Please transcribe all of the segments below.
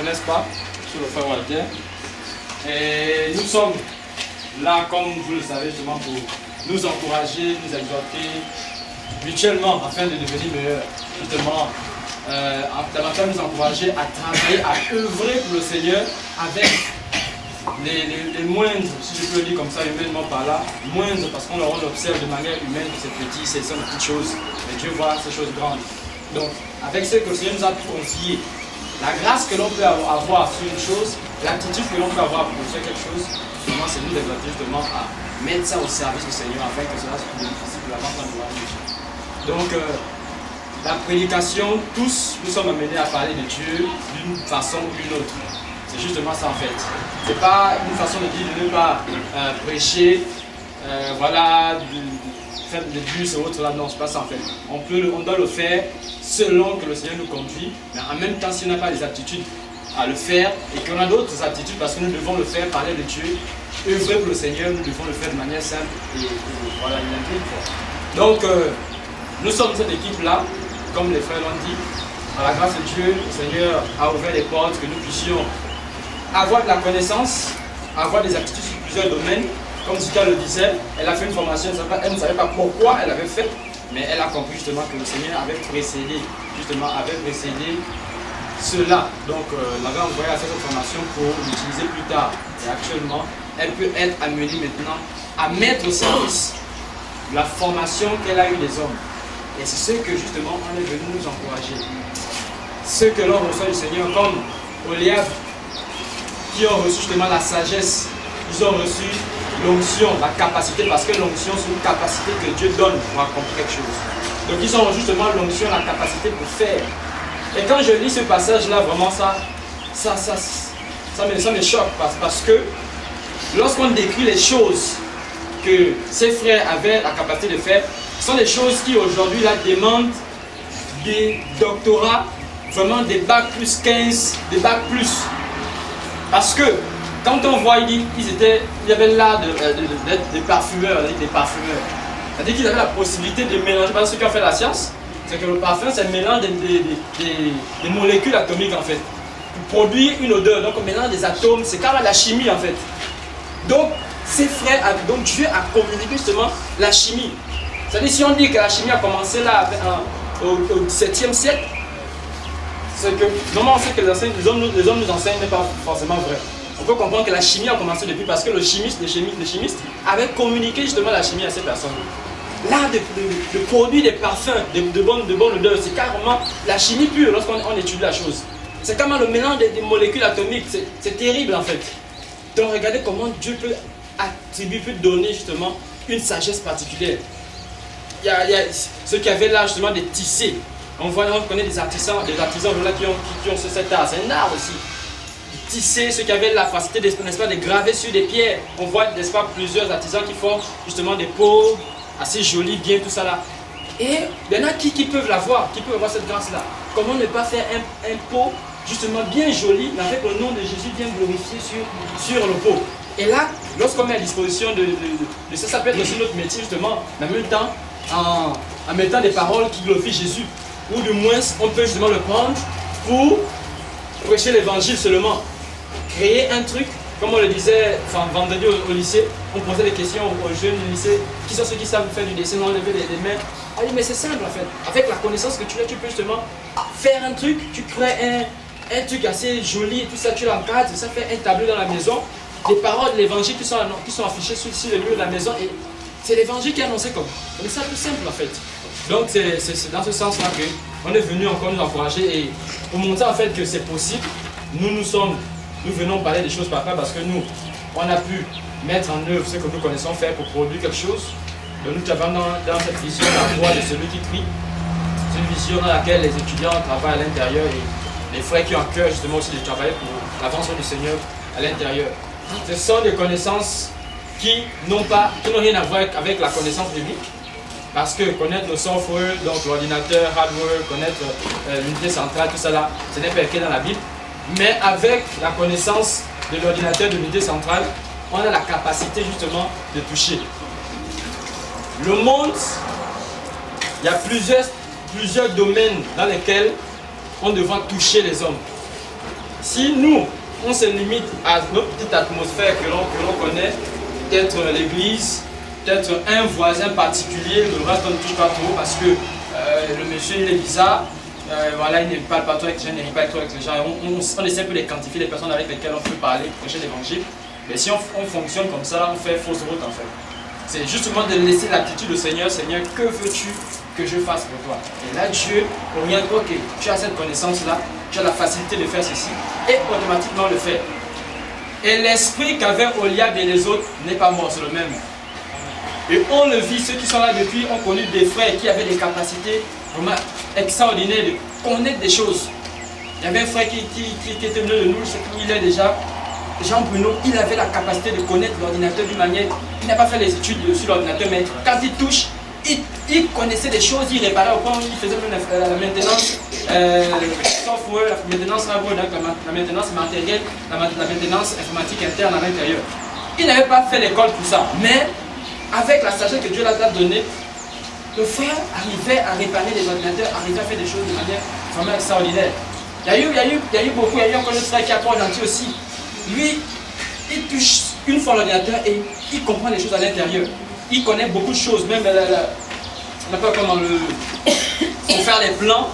connaissent pas, sur le frère Walter. Et nous sommes là, comme vous le savez, justement pour nous encourager, nous exhorter mutuellement afin de devenir meilleurs. Justement, davantage nous encourager à travailler, à œuvrer pour le Seigneur avec les moindres, si je peux le dire comme ça, humainement par là, moindres, parce qu'on observe de manière humaine que c'est petit, c'est une petite chose, mais Dieu voit ces choses grandes. Donc, avec ce que le Seigneur nous a confié, la grâce que l'on peut avoir sur une chose, l'attitude que l'on peut avoir pour faire quelque chose, vraiment, c'est nous d'exhorter justement à mettre ça au service du Seigneur afin que cela soit bénéficie pour l'avance de la Dieu. Donc, la prédication, tous nous sommes amenés à parler de Dieu d'une façon ou d'une autre. C'est justement ça en fait. C'est pas une façon de dire de ne pas prêcher, voilà, faire des bus et autres là, non, c'est pas ça en fait. On doit le faire selon que le Seigneur nous conduit, mais en même temps, si on n'a pas les aptitudes à le faire et qu'on a d'autres aptitudes parce que nous devons le faire, parler de Dieu, œuvrer pour le Seigneur, nous devons le faire de manière simple et voilà, il implique. Donc, nous sommes cette équipe-là, comme les frères l'ont dit. Par la grâce de Dieu, le Seigneur a ouvert les portes que nous puissions avoir de la connaissance, avoir des aptitudes sur plusieurs domaines. Comme Zika le disait, elle a fait une formation, elle ne savait pas pourquoi elle avait fait, mais elle a compris justement que le Seigneur avait précédé cela. Donc, elle avait envoyé à faire cette formation pour l'utiliser plus tard. Et actuellement, elle peut être amenée maintenant à mettre au service la formation qu'elle a eue des hommes. Et c'est ce que justement on est venu nous encourager. Ceux que l'on reçoit du Seigneur, comme Oliab, qui ont reçu justement la sagesse, ils ont reçu l'onction, la capacité, parce que l'onction c'est une capacité que Dieu donne pour accomplir quelque chose. Donc ils ont reçu justement l'onction, la capacité pour faire. Et quand je lis ce passage-là, vraiment ça me choque parce que lorsqu'on décrit les choses que ces frères avaient la capacité de faire, ce sont des choses qui aujourd'hui là demandent des doctorats, vraiment des bacs plus 15, des bacs plus. Parce que quand on voit, il y avait l'art d'être des parfumeurs, c'est-à-dire qu'ils avaient la possibilité de mélanger, parce que ceux qui ont fait la science, c'est que le parfum c'est le mélange des molécules atomiques en fait, pour produire une odeur. Donc on mélange des atomes, c'est carrément la chimie en fait. Donc ces frères, donc Dieu a communiqué justement la chimie. C'est-à-dire si on dit que la chimie a commencé là au XVIIe siècle, c'est que normalement on sait que les hommes nous enseignent n'est pas forcément vrai. On peut comprendre que la chimie a commencé depuis parce que les chimistes avaient communiqué justement la chimie à ces personnes. Là, de produire des parfums, de bonnes odeurs, c'est carrément la chimie pure lorsqu'on étudie la chose. C'est carrément le mélange des molécules atomiques, c'est terrible en fait. Donc regardez comment Dieu peut attribuer, peut donner justement une sagesse particulière. Il y a ceux qui avaient là justement des tissés. On connaît des artisans là, qui ont cet art, c'est un art aussi. Tisser, ceux qui avaient la facilité de graver sur des pierres. On voit plusieurs artisans qui font justement des peaux assez jolies, bien tout ça là. Et il y en a qui peuvent l'avoir, qui peuvent avoir cette grâce là. Comment ne pas faire un pot justement bien joli, mais avec le nom de Jésus bien glorifié sur le pot. Et là, lorsqu'on met à disposition de ça peut être aussi notre métier justement, mais en même temps, en mettant des paroles qui glorifient Jésus. Ou du moins, on peut justement le prendre pour prêcher l'évangile seulement. Créer un truc, comme on le disait vendredi au lycée, on posait des questions aux jeunes du lycée, qui sont ceux qui savent faire du dessin, enlever les mains. Ah oui, mais c'est simple en fait. Avec la connaissance que tu as, tu peux justement faire un truc, tu crées un truc assez joli et tout ça, tu l'encadres, ça fait un tableau dans la maison, des paroles de l'évangile qui sont affichées sur le mur de la maison et c'est l'évangile qui est annoncé comme. C'est ça tout simple en fait. Donc c'est dans ce sens-là qu'on est venu encore nous encourager et pour montrer en fait que c'est possible, nous venons parler des choses par là parce que nous, on a pu mettre en œuvre ce que nous connaissons faire pour produire quelque chose. Donc nous avons dans cette vision la voix de celui qui crie. C'est une vision dans laquelle les étudiants travaillent à l'intérieur et les frères qui ont à cœur justement aussi de travailler pour l'avancement du Seigneur à l'intérieur. Ce sont des connaissances qui n'ont rien à voir avec la connaissance biblique. Parce que connaître le software, donc l'ordinateur, hardware, connaître l'unité centrale, tout ça là, ce n'est pas écrit dans la Bible. Mais avec la connaissance de l'ordinateur, de l'unité centrale, on a la capacité justement de toucher. Le monde, il y a plusieurs domaines dans lesquels on devra toucher les hommes. Si nous, on se limite à notre petite atmosphère que l'on connaît, peut-être l'église, peut-être un voisin particulier, le reste on ne touche pas trop parce que le monsieur il est bizarre, voilà, il ne parle pas trop avec les gens, il n'arrive pas trop avec les gens. On essaie un peu de quantifier les personnes avec lesquelles on peut parler, prêcher l'évangile. Mais si on fonctionne comme ça, on fait fausse route en fait. C'est justement de laisser l'attitude au Seigneur. Seigneur, que veux-tu que je fasse pour toi? Et là, Dieu oriente, ok, tu as cette connaissance-là, tu as la facilité de faire ceci, et automatiquement le fait. Et l'esprit qu'avait Oliab et les autres n'est pas mort, c'est le même. Et on le vit, ceux qui sont là depuis ont connu des frères qui avaient des capacités vraiment extraordinaires de connaître des choses. Il y avait un frère qui était venu de nous, je sais plus où il est déjà. Jean Bruno, il avait la capacité de connaître l'ordinateur d'une manière. Il n'a pas fait les études sur l'ordinateur, mais quand il touche, il connaissait des choses, il réparait au point où il faisait même la maintenance software, la maintenance hardware, la maintenance matérielle, la maintenance informatique interne à l'intérieur. Il n'avait pas fait l'école pour ça, mais avec la sagesse que Dieu l'a donnée, le frère arrivait à réparer les ordinateurs, arrivait à faire des choses de manière vraiment extraordinaire. Il y a eu beaucoup, il y a eu encore un frère qui a trop gentil aussi. Lui, il touche une fois l'ordinateur et il comprend les choses à l'intérieur. Il connaît beaucoup de choses, même on appelle comment pour faire les plans,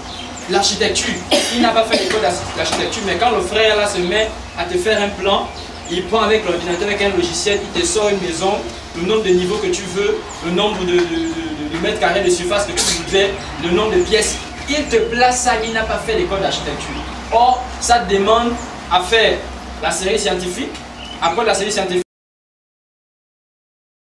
l'architecture. Il n'a pas fait l'école d'architecture, mais quand le frère là se met à te faire un plan, il prend avec l'ordinateur, avec un logiciel, il te sort une maison, le nombre de niveaux que tu veux, le nombre de mètres carrés de surface que tu voudrais, le nombre de pièces. Il te place ça, il n'a pas fait l'école d'architecture. Or, ça demande à faire la série scientifique. Après la série scientifique,